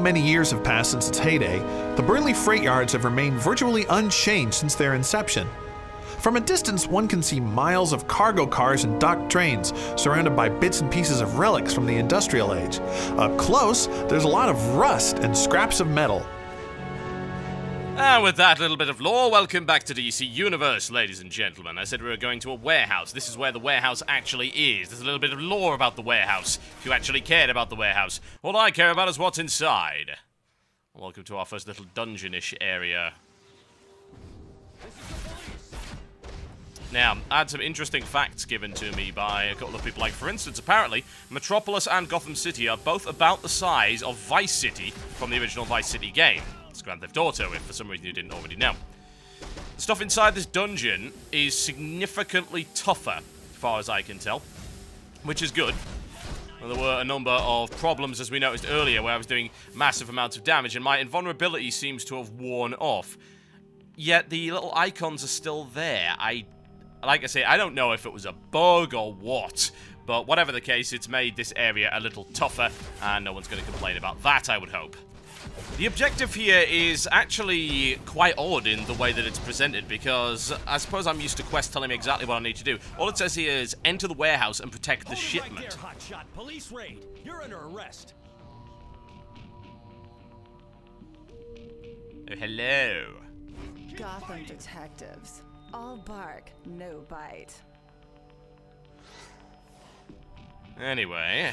many years have passed since its heyday, the Burnley freight yards have remained virtually unchanged since their inception. From a distance, one can see miles of cargo cars and docked trains, surrounded by bits and pieces of relics from the industrial age. Up close, there's a lot of rust and scraps of metal. And with that little bit of lore, welcome back to DC Universe, ladies and gentlemen. I said we were going to a warehouse. This is where the warehouse actually is. There's a little bit of lore about the warehouse, if you actually cared about the warehouse. All I care about is what's inside. Welcome to our first little dungeon-ish area. Now, I had some interesting facts given to me by a couple of people. Like, for instance, apparently, Metropolis and Gotham City are both about the size of Vice City from the original Vice City game. It's Grand Theft Auto, if for some reason you didn't already know. The stuff inside this dungeon is significantly tougher, as far as I can tell, which is good. Well, there were a number of problems, as we noticed earlier, where I was doing massive amounts of damage, and my invulnerability seems to have worn off. Yet the little icons are still there. Like I say, I don't know if it was a bug or what, but whatever the case, it's made this area a little tougher, and no one's going to complain about that, I would hope. The objective here is actually quite odd in the way that it's presented, because I suppose I'm used to quests telling me exactly what I need to do. All it says here is enter the warehouse and protect the shipment. Right there, hotshot. Police raid. You're under arrest. Oh, hello. Gotham detectives. All bark, no bite. Anyway,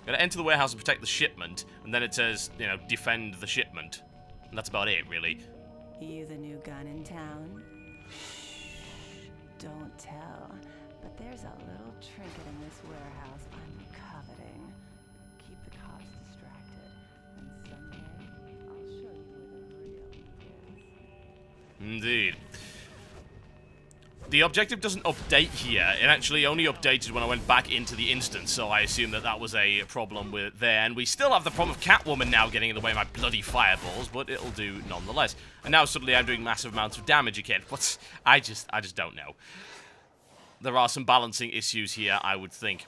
gotta enter the warehouse and protect the shipment, and then it says, you know, defend the shipment. And that's about it, really. You the new gun in town? Shh, don't tell. But there's a little trinket in this warehouse I'm coveting. Keep the cops distracted, and someday I'll show you where the real is. Indeed. The objective doesn't update here. It actually only updated when I went back into the instance, so I assume that that was a problem with there. And we still have the problem of Catwoman now getting in the way of my bloody fireballs, but it'll do nonetheless. And now suddenly I'm doing massive amounts of damage again. But I just don't know. There are some balancing issues here, I would think.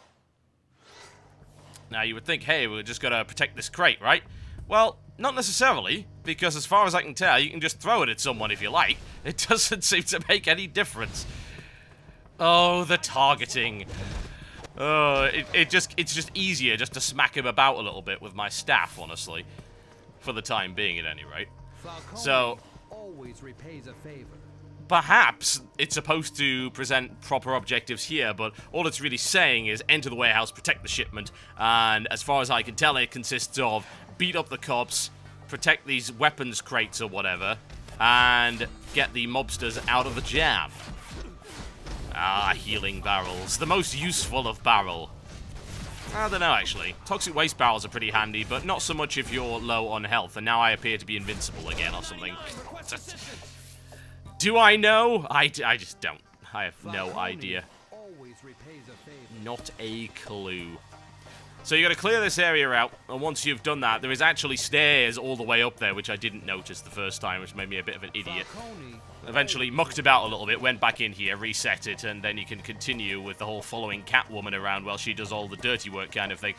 Now, you would think, hey, we're just gotta protect this crate, right? Well, not necessarily, because as far as I can tell, you can just throw it at someone if you like. It doesn't seem to make any difference. Oh, the targeting. Oh, it's just easier just to smack him about a little bit with my staff, honestly. For the time being, at any rate. So, always repays a favor. Perhaps it's supposed to present proper objectives here, but all it's really saying is enter the warehouse, protect the shipment, and as far as I can tell, it consists of beat up the cops, protect these weapons crates or whatever, and get the mobsters out of the jam. Ah, healing barrels. The most useful of barrel. I don't know, actually. Toxic waste barrels are pretty handy, but not so much if you're low on health, and now I appear to be invincible again or something. Do I know? I just don't. I have no idea. Not a clue. So you got to clear this area out, and once you've done that, there is actually stairs all the way up there, which I didn't notice the first time, which made me a bit of an idiot. Eventually mucked about a little bit, went back in here, reset it, and then you can continue with the whole following Catwoman around while she does all the dirty work kind of thing.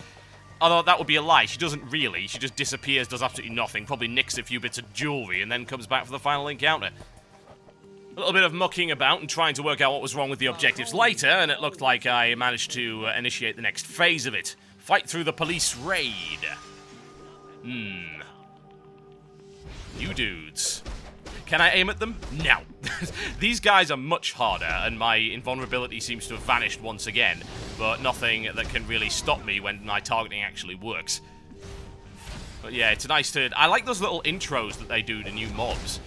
Although that would be a lie, she doesn't really. She just disappears, does absolutely nothing, probably nicks a few bits of jewelry, and then comes back for the final encounter. A little bit of mucking about and trying to work out what was wrong with the objectives later, and it looked like I managed to initiate the next phase of it. Fight through the police raid. You dudes. Can I aim at them? No. These guys are much harder, and my invulnerability seems to have vanished once again, but nothing that can really stop me when my targeting actually works. But yeah, it's nice to... I like those little intros that they do to new mobs.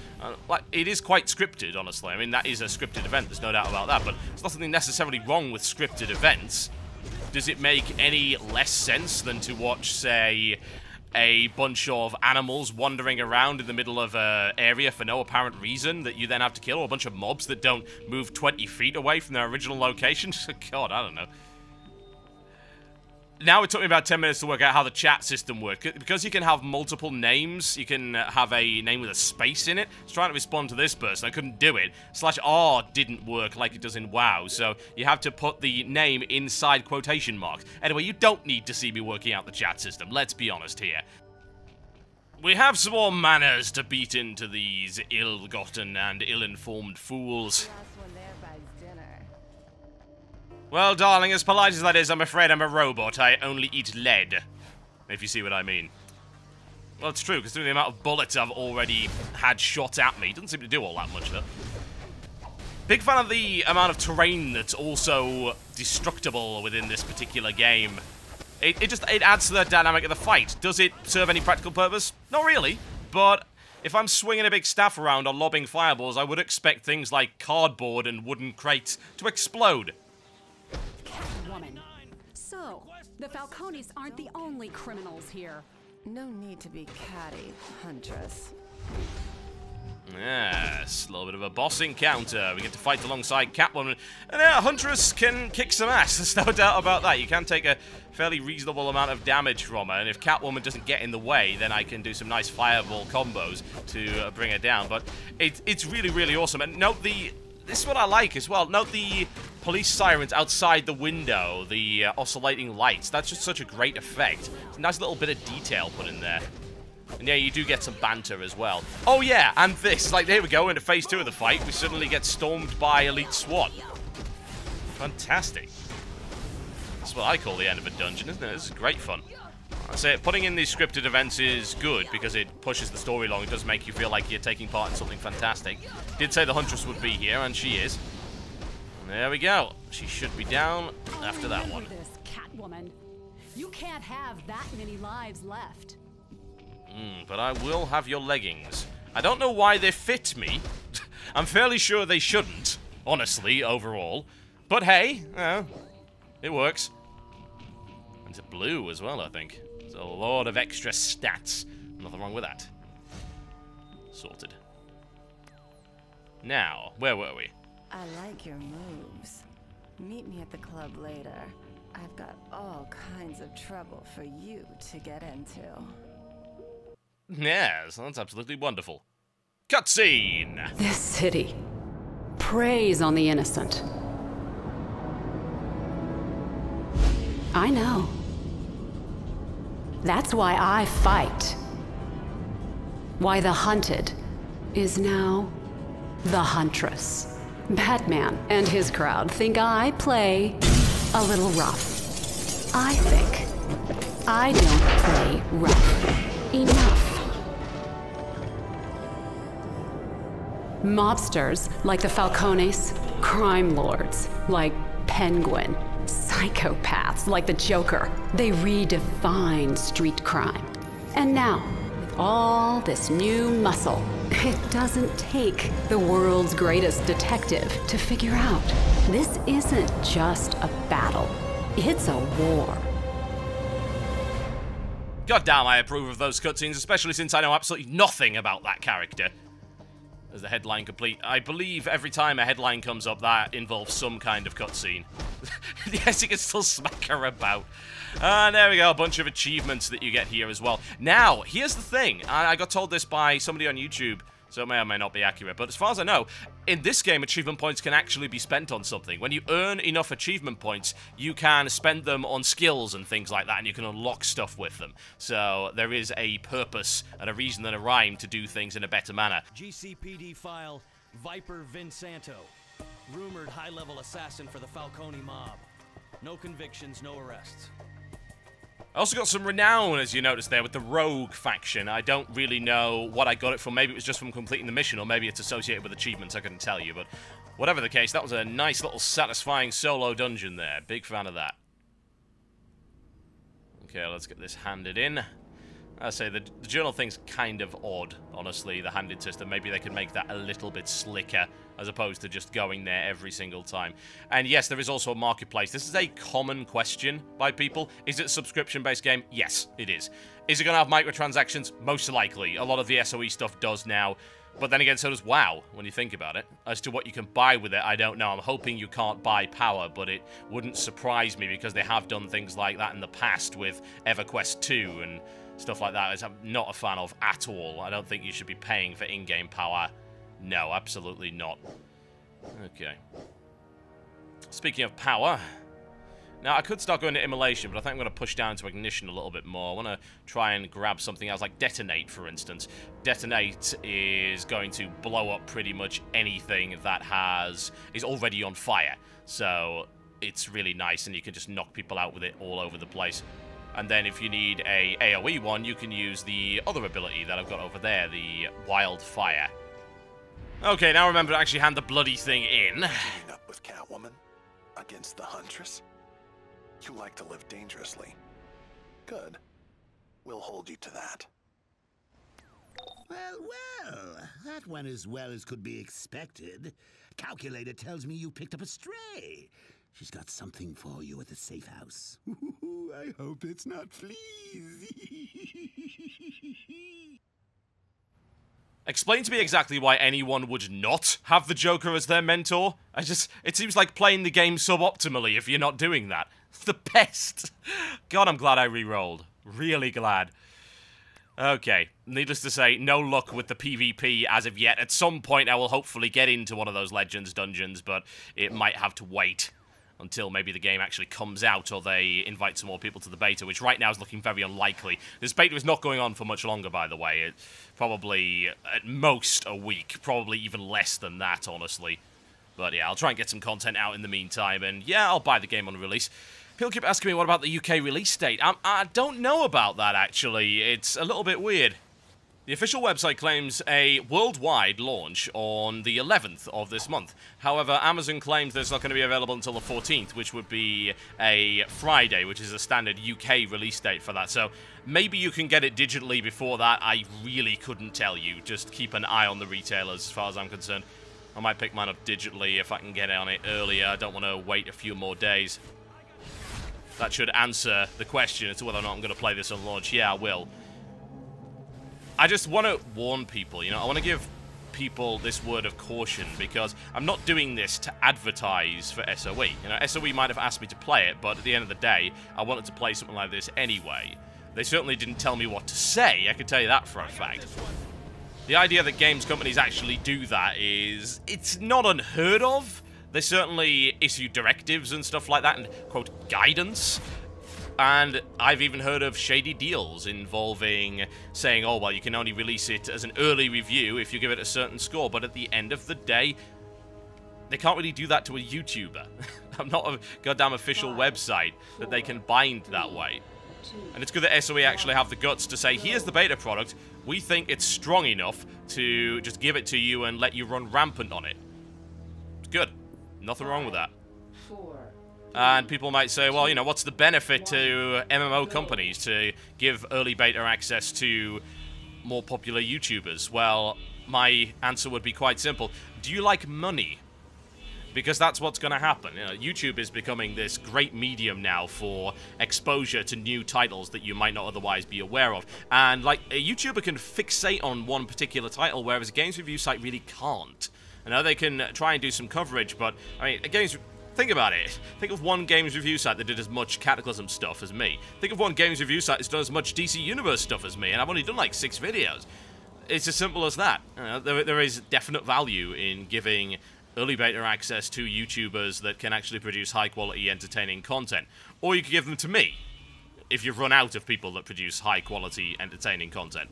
Like, it is quite scripted, honestly. I mean, that is a scripted event, there's no doubt about that, but there's nothing necessarily wrong with scripted events. Does it make any less sense than to watch, say, a bunch of animals wandering around in the middle of an area for no apparent reason that you then have to kill, or a bunch of mobs that don't move 20 feet away from their original location? God, I don't know. Now it took me about 10 minutes to work out how the chat system worked. Because you can have multiple names, you can have a name with a space in it. I was trying to respond to this person, I couldn't do it. /R didn't work like it does in WoW, so you have to put the name inside quotation marks. Anyway, you don't need to see me working out the chat system, let's be honest here. We have some more manners to beat into these ill-gotten and ill-informed fools. Last one there buys dinner. Well, darling, as polite as that is, I'm afraid I'm a robot. I only eat lead. If you see what I mean. Well, it's true, considering the amount of bullets I've already had shot at me. It doesn't seem to do all that much, though. Big fan of the amount of terrain that's also destructible within this particular game. It adds to the dynamic of the fight. Does it serve any practical purpose? Not really, but if I'm swinging a big staff around or lobbing fireballs, I would expect things like cardboard and wooden crates to explode. Catwoman. So, the Falcones aren't the only criminals here. No need to be catty, Huntress. Yes, a little bit of a boss encounter. We get to fight alongside Catwoman. And Huntress can kick some ass, there's no doubt about that. You can take a fairly reasonable amount of damage from her, and if Catwoman doesn't get in the way, then I can do some nice fireball combos to bring her down. But it's really, really awesome. And note this is what I like as well. Note the police sirens outside the window, the oscillating lights. That's just such a great effect. It's a nice little bit of detail put in there. And yeah, you do get some banter as well. Oh yeah, and this, like, there we go, into phase 2 of the fight, we suddenly get stormed by Elite SWAT. Fantastic. That's what I call the end of a dungeon, isn't it? This is great fun. I say, putting in these scripted events is good, because it pushes the story along. It does make you feel like you're taking part in something fantastic. Did say the Huntress would be here, and she is. And there we go. She should be down after that one. Remember this, Catwoman. You can't have that many lives left. But I will have your leggings. I don't know why they fit me. I'm fairly sure they shouldn't, honestly, overall. But hey, it works. And it's blue as well, I think. There's a lot of extra stats. Nothing wrong with that. Sorted. Now, where were we? I like your moves. Meet me at the club later. I've got all kinds of trouble for you to get into. Yes, that's absolutely wonderful. Cutscene! This city preys on the innocent. I know. That's why I fight. Why the hunted is now the Huntress. Batman and his crowd think I play a little rough. I think I don't play rough enough. Mobsters like the Falcones, crime lords like Penguin, psychopaths like the Joker, they redefine street crime. And now, with all this new muscle, it doesn't take the world's greatest detective to figure out this isn't just a battle, it's a war. God damn, I approve of those cutscenes, especially since I know absolutely nothing about that character. As the headline complete. I believe every time a headline comes up, that involves some kind of cutscene. Yes, you can still smack her about. And there we go, a bunch of achievements that you get here as well. Now, here's the thing. I got told this by somebody on YouTube, so it may or may not be accurate. But as far as I know, in this game, achievement points can actually be spent on something. When you earn enough achievement points, you can spend them on skills and things like that, and you can unlock stuff with them. So there is a purpose and a reason and a rhyme to do things in a better manner. GCPD file, Viper Vinsanto. Rumored high-level assassin for the Falcone mob. No convictions, no arrests. I also got some renown, as you noticed there, with the Rogue faction. I don't really know what I got it from. Maybe it was just from completing the mission, or maybe it's associated with achievements. I couldn't tell you, but whatever the case, that was a nice little satisfying solo dungeon there. Big fan of that. Okay, let's get this handed in. I say the journal thing's kind of odd, honestly, the handed system. Maybe they could make that a little bit slicker, as opposed to just going there every single time. And yes, there is also a marketplace. This is a common question by people. Is it a subscription-based game? Yes, it is. Is it going to have microtransactions? Most likely. A lot of the SOE stuff does now. But then again, so does WoW, when you think about it. As to what you can buy with it, I don't know. I'm hoping you can't buy power, but it wouldn't surprise me, because they have done things like that in the past with EverQuest 2 and stuff like that, which I'm not a fan of at all. I don't think you should be paying for in-game power. No, absolutely not. Okay. Speaking of power, Now, I could start going to immolation, but I think I'm going to push down to ignition a little bit more. I want to try and grab something else, like detonate, for instance. Detonate is going to blow up pretty much anything that is already on fire. So, it's really nice, and you can just knock people out with it all over the place. And then if you need a AoE one, you can use the other ability that I've got over there, the Wildfire. Okay, now remember to actually hand the bloody thing in. Teaming up with Catwoman against the Huntress? You like to live dangerously. Good. We'll hold you to that. Well, that went as well as could be expected. Calculator tells me you picked up a stray. She's got something for you at the safe house. I hope it's not fleas. Explain to me exactly why anyone would not have the Joker as their mentor. It seems like playing the game suboptimally if you're not doing that. It's the best. God, I'm glad I re-rolled. Really glad. Okay, needless to say, no luck with the PvP as of yet. At some point, I will hopefully get into one of those Legends dungeons, but it might have to wait until maybe the game actually comes out or they invite some more people to the beta, which right now is looking very unlikely. This beta is not going on for much longer, by the way. It's probably, at most, a week. Probably even less than that, honestly. But yeah, I'll try and get some content out in the meantime, and yeah, I'll buy the game on release. People keep asking me what about the UK release date. I don't know about that, actually. It's a little bit weird. The official website claims a worldwide launch on the 11th of this month. However, Amazon claims that it's not going to be available until the 14th, which would be a Friday, which is a standard UK release date for that. So maybe you can get it digitally before that. I really couldn't tell you. Just keep an eye on the retailers as far as I'm concerned. I might pick mine up digitally if I can get on it earlier. I don't want to wait a few more days. That should answer the question as to whether or not I'm going to play this on launch. Yeah, I will. I just want to warn people, you know, I want to give people this word of caution because I'm not doing this to advertise for SOE. You know, SOE might have asked me to play it, but at the end of the day, I wanted to play something like this anyway. They certainly didn't tell me what to say, I can tell you that for a fact. The idea that games companies actually do that it's not unheard of. They certainly issue directives and stuff like that and, quote, guidance. And I've even heard of shady deals involving saying, oh, well, you can only release it as an early review if you give it a certain score. But at the end of the day, they can't really do that to a YouTuber. I'm not a goddamn official website that they can bind that way. And it's good that SOE actually have the guts to say, here's the beta product. We think it's strong enough to just give it to you and let you run rampant on it. It's good. Nothing wrong with that. And people might say, well, you know, what's the benefit to MMO companies to give early beta access to more popular YouTubers? Well, my answer would be quite simple. Do you like money? Because that's what's going to happen. You know, YouTube is becoming this great medium now for exposure to new titles that you might not otherwise be aware of. And, like, a YouTuber can fixate on one particular title, whereas a games review site really can't. I know they can try and do some coverage, but, I mean, think about it. Think of one games review site that did as much Cataclysm stuff as me. Think of one games review site that's done as much DC Universe stuff as me, and I've only done like 6 videos. It's as simple as that. You know, there is definite value in giving early beta access to YouTubers that can actually produce high-quality, entertaining content. Or you could give them to me, if you've run out of people that produce high-quality, entertaining content.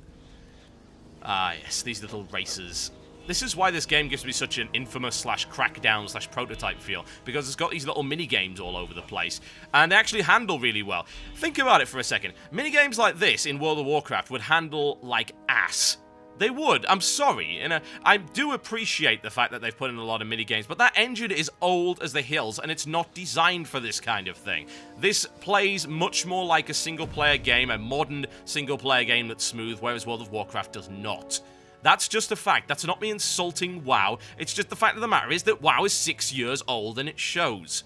Ah, yes, these little racers. This is why this game gives me such an infamous /crackdown /prototype feel, because it's got these little mini-games all over the place, and they actually handle really well. Think about it for a second. Mini-games like this in World of Warcraft would handle like ass. They would. I'm sorry. And I do appreciate the fact that they've put in a lot of mini-games, but that engine is old as the hills, and it's not designed for this kind of thing. This plays much more like a single-player game, a modern single-player game that's smooth, whereas World of Warcraft does not. That's just a fact. That's not me insulting WoW. It's just the fact of the matter is that WoW is 6 years old and it shows.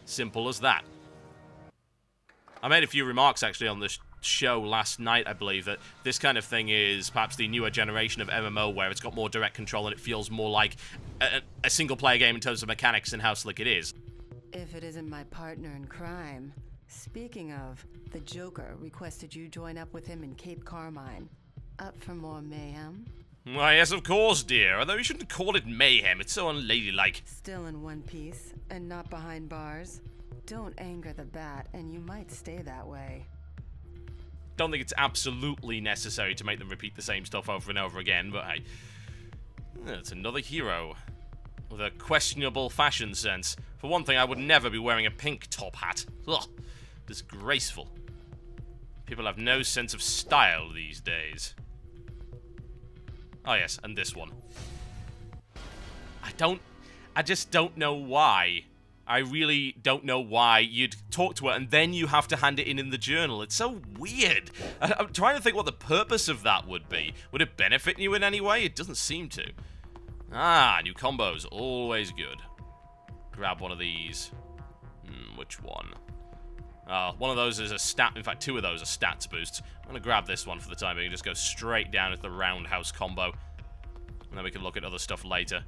Simple as that. I made a few remarks actually on this show last night, I believe, that this kind of thing is perhaps the newer generation of MMO where it's got more direct control and it feels more like a single-player game in terms of mechanics and how slick it is. If it isn't my partner in crime. Speaking of, the Joker requested you join up with him in Cape Carmine. Up for more mayhem? Why, yes, of course, dear. Although you shouldn't call it mayhem. It's so unladylike. Still in one piece, and not behind bars. Don't anger the bat, and you might stay that way. Don't think it's absolutely necessary to make them repeat the same stuff over and over again, but hey. It's another hero with a questionable fashion sense. For one thing, I would never be wearing a pink top hat. Ugh, disgraceful. People have no sense of style these days. Oh yes, and this one. I just don't know why. I really don't know why you'd talk to her and then you have to hand it in the journal. It's so weird. I'm trying to think what the purpose of that would be. Would it benefit you in any way? It doesn't seem to. Ah, new combos. Always good. Grab one of these. Which one? One of those is a stat. In fact, two of those are stats boosts. I'm going to grab this one for the time being and just go straight down into the roundhouse combo. And then we can look at other stuff later.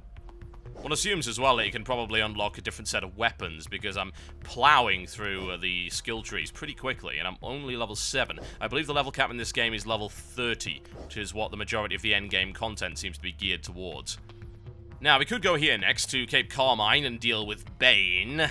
One assumes as well that you can probably unlock a different set of weapons because I'm plowing through the skill trees pretty quickly and I'm only level 7. I believe the level cap in this game is level 30, which is what the majority of the endgame content seems to be geared towards. Now, we could go here next to Cape Carmine and deal with Bane.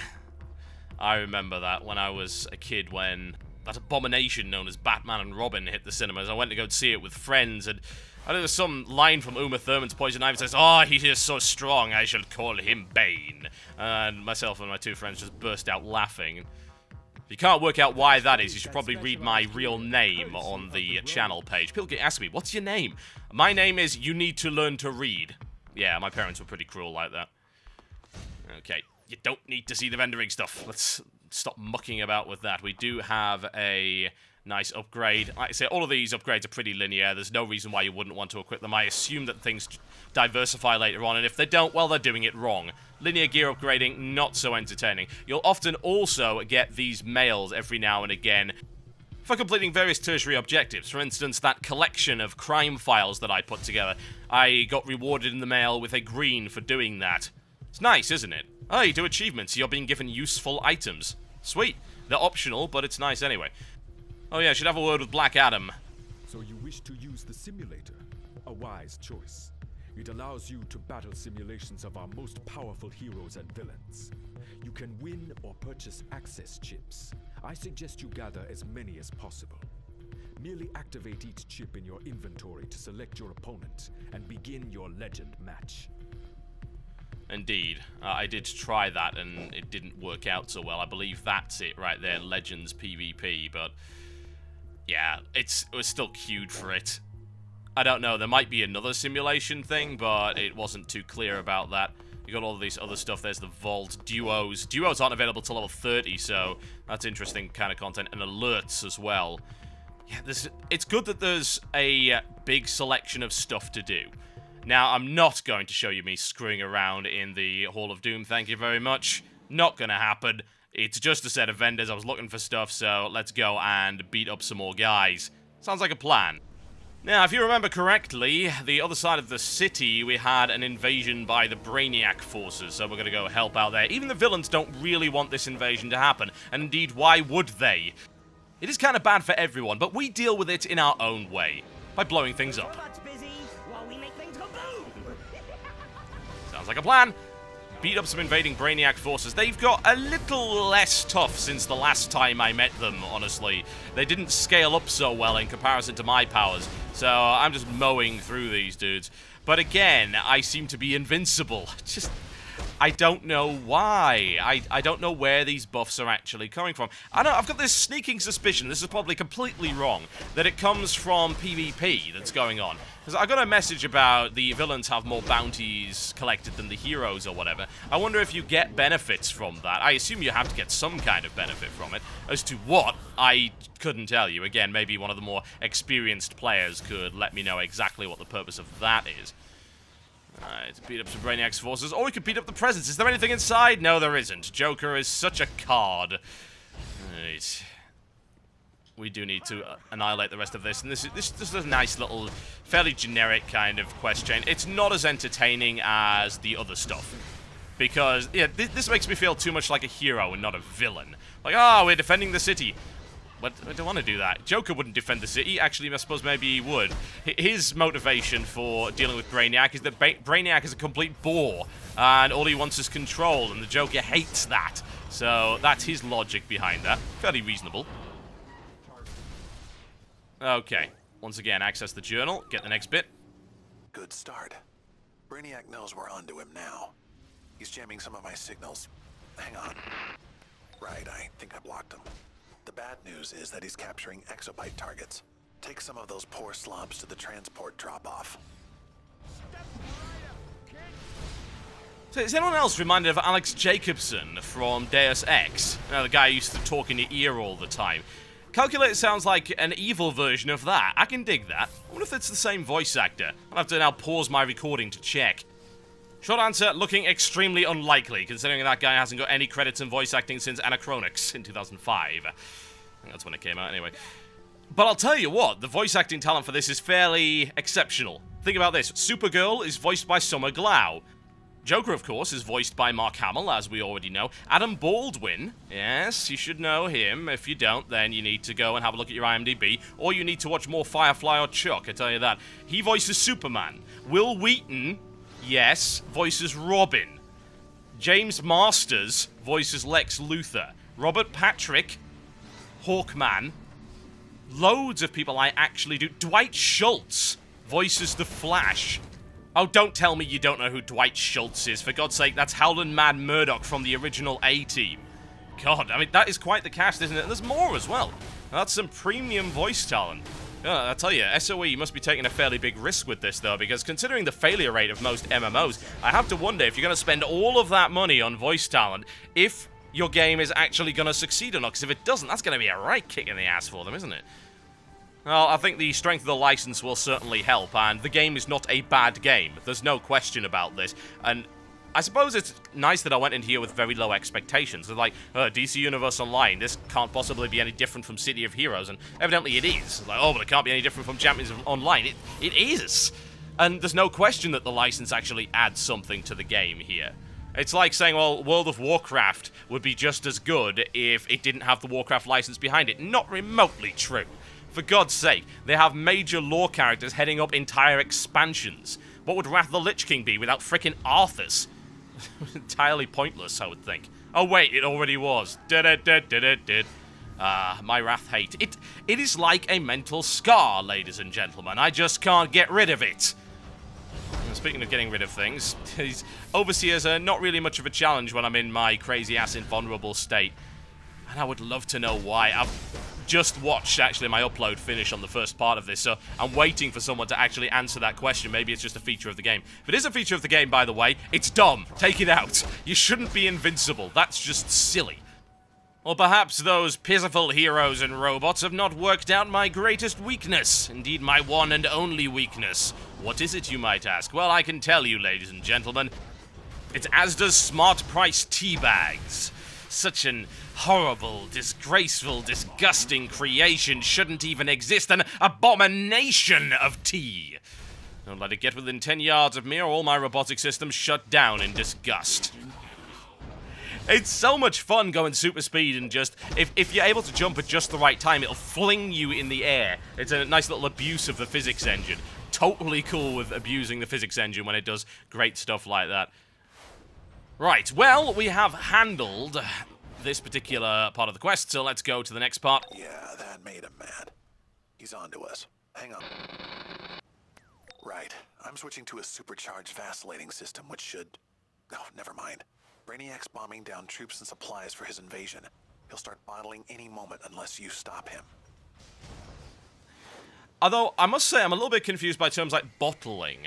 I remember that when I was a kid when that abomination known as Batman and Robin hit the cinemas. I went to go see it with friends and I know there's some line from Uma Thurman's Poison Ivy that says, "Oh, he is so strong, I shall call him Bane." And myself and my two friends just burst out laughing. If you can't work out why that is, you should probably read my real name on the channel page. People get asked me, "What's your name?" My name is You Need to Learn to Read. Yeah, my parents were pretty cruel like that. Okay, you don't need to see the rendering stuff. Let's stop mucking about with that. We do have a nice upgrade. Like I say, all of these upgrades are pretty linear. There's no reason why you wouldn't want to equip them. I assume that things diversify later on, and if they don't, well, they're doing it wrong. Linear gear upgrading, not so entertaining. You'll often also get these mails every now and again for completing various tertiary objectives. For instance, that collection of crime files that I put together. I got rewarded in the mail with a green for doing that. It's nice, isn't it? Oh, you do achievements. You're being given useful items. Sweet. They're optional, but it's nice anyway. Oh yeah, I should have a word with Black Adam. So you wish to use the simulator? A wise choice. It allows you to battle simulations of our most powerful heroes and villains. You can win or purchase access chips. I suggest you gather as many as possible. Merely activate each chip in your inventory to select your opponent and begin your legend match. Indeed. I did try that and it didn't work out so well. I believe that's it right there, Legends PvP, but yeah, it was still queued for it. I don't know, there might be another simulation thing, but it wasn't too clear about that. You got all of these other stuff, there's the Vault, Duos. Duos aren't available till level 30, so that's interesting kind of content, and alerts as well. Yeah, it's good that there's a big selection of stuff to do. Now, I'm not going to show you me screwing around in the Hall of Doom, thank you very much. Not gonna happen. It's just a set of vendors, I was looking for stuff, so let's go and beat up some more guys. Sounds like a plan. Now, if you remember correctly, the other side of the city, we had an invasion by the Brainiac forces, so we're gonna go help out there. Even the villains don't really want this invasion to happen, and indeed, why would they? It is kind of bad for everyone, but we deal with it in our own way, by blowing things up. Sounds like a plan. Beat up some invading Brainiac forces. They've got a little less tough since the last time I met them, honestly. They didn't scale up so well in comparison to my powers, so I'm just mowing through these dudes. But again, I seem to be invincible. I don't know why. I don't know where these buffs are actually coming from. I've got this sneaking suspicion, this is probably completely wrong, that it comes from PvP that's going on. Because I got a message about the villains have more bounties collected than the heroes or whatever. I wonder if you get benefits from that. I assume you have to get some kind of benefit from it. As to what, I couldn't tell you. Again, maybe one of the more experienced players could let me know exactly what the purpose of that is. Alright, beat up some Brainiac's forces. Or we could beat up the presence. Is there anything inside? No, there isn't. Joker is such a card. Right. We do need to annihilate the rest of this. And this is a nice little, fairly generic kind of quest chain. It's not as entertaining as the other stuff. Because, yeah, this makes me feel too much like a hero and not a villain. Like, oh, we're defending the city. But I don't want to do that. Joker wouldn't defend the city. Actually, I suppose maybe he would. His motivation for dealing with Brainiac is that Brainiac is a complete bore. And all he wants is control. And the Joker hates that. So that's his logic behind that. Fairly reasonable. Okay. Once again, access the journal. Get the next bit. Good start. Brainiac knows we're onto him now. He's jamming some of my signals. Hang on. Right, I think I blocked him. The bad news is that he's capturing exobyte targets. Take some of those poor slobs to the transport drop-off. So is anyone else reminded of Alex Jacobson from Deus Ex? You know, the guy who used to talk in your ear all the time. Calculate sounds like an evil version of that. I can dig that. I wonder if it's the same voice actor. I'll have to now pause my recording to check. Short answer, looking extremely unlikely, considering that guy hasn't got any credits in voice acting since Anachronix in 2005. I think that's when it came out anyway. But I'll tell you what, the voice acting talent for this is fairly exceptional. Think about this. Supergirl is voiced by Summer Glau. Joker, of course, is voiced by Mark Hamill, as we already know. Adam Baldwin, yes, you should know him. If you don't, then you need to go and have a look at your IMDb, or you need to watch more Firefly or Chuck, I tell you that. He voices Superman. Will Wheaton, yes, voices Robin. James Masters voices Lex Luthor. Robert Patrick, Hawkman. Loads of people I actually do. Dwight Schultz voices The Flash. Oh, don't tell me you don't know who Dwight Schultz is. For God's sake, that's Howlin' Mad Murdoch from the original A-Team. God, I mean, that is quite the cast, isn't it? And there's more as well. That's some premium voice talent. I tell you, SOE must be taking a fairly big risk with this, though, because considering the failure rate of most MMOs, I have to wonder if you're going to spend all of that money on voice talent, if your game is actually going to succeed or not. Because if it doesn't, that's going to be a right kick in the ass for them, isn't it? Well, I think the strength of the license will certainly help, and the game is not a bad game. There's no question about this, and I suppose it's nice that I went in here with very low expectations. It's like, DC Universe Online, this can't possibly be any different from City of Heroes, and evidently it is. Like, oh, but it can't be any different from Champions Online. It is! And there's no question that the license actually adds something to the game here. It's like saying, well, World of Warcraft would be just as good if it didn't have the Warcraft license behind it. Not remotely true. For God's sake, they have major lore characters heading up entire expansions. What would Wrath of the Lich King be without frickin' Arthas? Entirely pointless, I would think. Oh wait, it already was. My Wrath hate. It is like a mental scar, ladies and gentlemen. I just can't get rid of it. And speaking of getting rid of things, these overseers are not really much of a challenge when I'm in my crazy-ass invulnerable state. And I would love to know why. I've just watched, actually, my upload finish on the first part of this, so I'm waiting for someone to actually answer that question. Maybe it's just a feature of the game. If it is a feature of the game, by the way, it's dumb. Take it out. You shouldn't be invincible. That's just silly. Or perhaps those pitiful heroes and robots have not worked out my greatest weakness. Indeed, my one and only weakness. What is it, you might ask? Well, I can tell you, ladies and gentlemen. It's Asda's smart price tea bags. Such an horrible, disgraceful, disgusting creation shouldn't even exist. An abomination of tea. Don't let it get within 10 yards of me or all my robotic systems shut down in disgust. It's so much fun going super speed and just, if you're able to jump at just the right time, it'll fling you in the air. It's a nice little abuse of the physics engine. Totally cool with abusing the physics engine when it does great stuff like that. Right, well, we have handled this particular part of the quest, so let's go to the next part. Yeah, that made him mad. He's on to us. Hang on. Right, I'm switching to a supercharged vacillating system, which should... Oh, never mind. Brainiac's bombing down troops and supplies for his invasion. He'll start bottling any moment unless you stop him. Although, I must say, I'm a little bit confused by terms like bottling.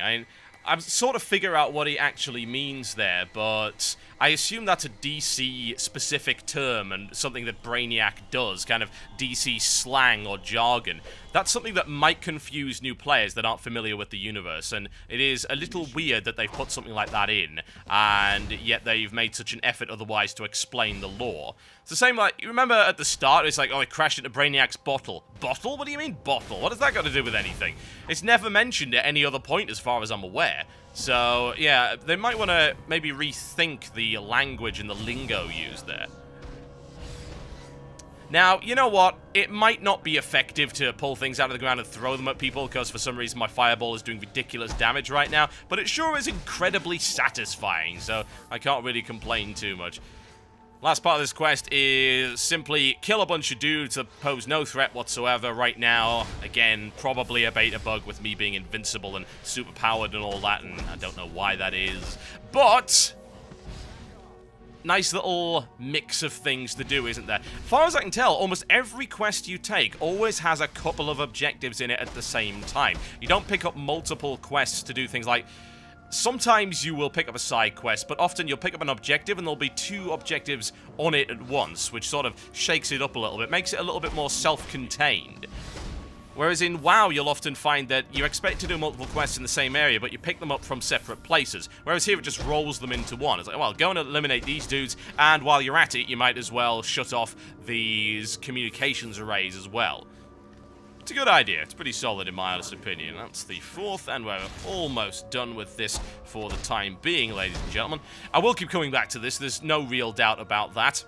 I sort of figure out what he actually means there, but I assume that's a DC-specific term and something that Brainiac does, kind of DC slang or jargon. That's something that might confuse new players that aren't familiar with the universe, and it is a little weird that they've put something like that in, and yet they've made such an effort otherwise to explain the lore. It's the same, like, you remember at the start, it's like, oh, it crashed into Brainiac's bottle. Bottle? What do you mean, bottle? What has that got to do with anything? It's never mentioned at any other point as far as I'm aware. So, yeah, they might want to maybe rethink the language and the lingo used there. Now, you know what? It might not be effective to pull things out of the ground and throw them at people, because for some reason my fireball is doing ridiculous damage right now, but it sure is incredibly satisfying, so I can't really complain too much. Last part of this quest is simply kill a bunch of dudes that pose no threat whatsoever right now. Again, probably a beta bug with me being invincible and superpowered and all that, and I don't know why that is. But nice little mix of things to do, isn't there? As far as I can tell, almost every quest you take always has a couple of objectives in it at the same time. You don't pick up multiple quests to do things like... Sometimes you will pick up a side quest, but often you'll pick up an objective and there'll be 2 objectives on it at once, which sort of shakes it up a little bit, makes it a little bit more self-contained. Whereas in WoW, you'll often find that you expect to do multiple quests in the same area, but you pick them up from separate places. Whereas here, it just rolls them into one. It's like, well, go and eliminate these dudes, and while you're at it, you might as well shut off these communications arrays as well. It's a good idea. It's pretty solid in my honest opinion. That's the 4th, and we're almost done with this for the time being, ladies and gentlemen. I will keep coming back to this. There's no real doubt about that.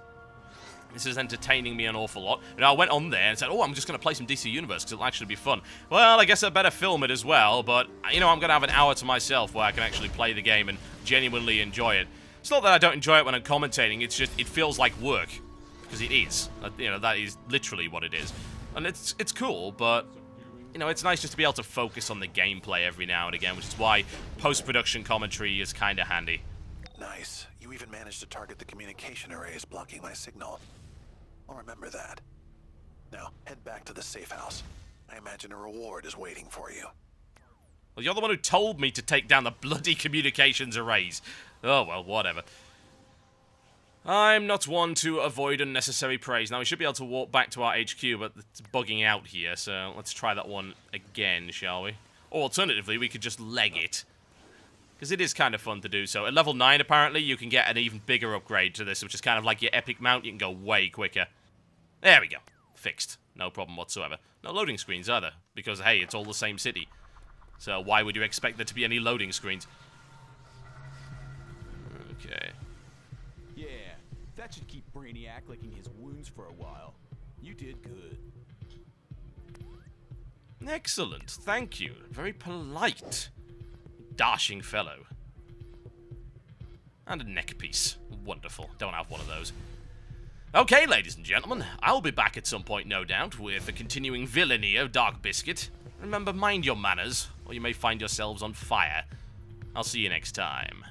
This is entertaining me an awful lot. And I went on there and said, oh, I'm just going to play some DC Universe because it'll actually be fun. Well, I guess I better film it as well, but, you know, I'm going to have an hour to myself where I can actually play the game and genuinely enjoy it. It's not that I don't enjoy it when I'm commentating, it's just, it feels like work. Because it is. You know, that is literally what it is. And it's cool, but, you know, it's nice just to be able to focus on the gameplay every now and again, which is why post-production commentary is kind of handy. Nice. You even managed to target the communication arrays blocking my signal. I'll remember that. Now, head back to the safe house. I imagine a reward is waiting for you. Well, you're the one who told me to take down the bloody communications arrays. Oh, well, whatever. I'm not one to avoid unnecessary praise. Now, we should be able to walk back to our HQ, but it's bugging out here, so let's try that one again, shall we? Or alternatively, we could just leg it. Because it is kind of fun to do so. At level 9, apparently, you can get an even bigger upgrade to this, which is kind of like your epic mount. You can go way quicker. There we go. Fixed. No problem whatsoever. No loading screens either, because, hey, it's all the same city. So why would you expect there to be any loading screens? Okay. Yeah, that should keep Brainiac licking his wounds for a while. You did good. Excellent. Thank you. Very polite. Dashing fellow. And a neck piece. Wonderful. Don't have one of those. Okay, ladies and gentlemen, I'll be back at some point, no doubt, with the continuing villainy of DarkBiscuit. Remember, mind your manners, or you may find yourselves on fire. I'll see you next time.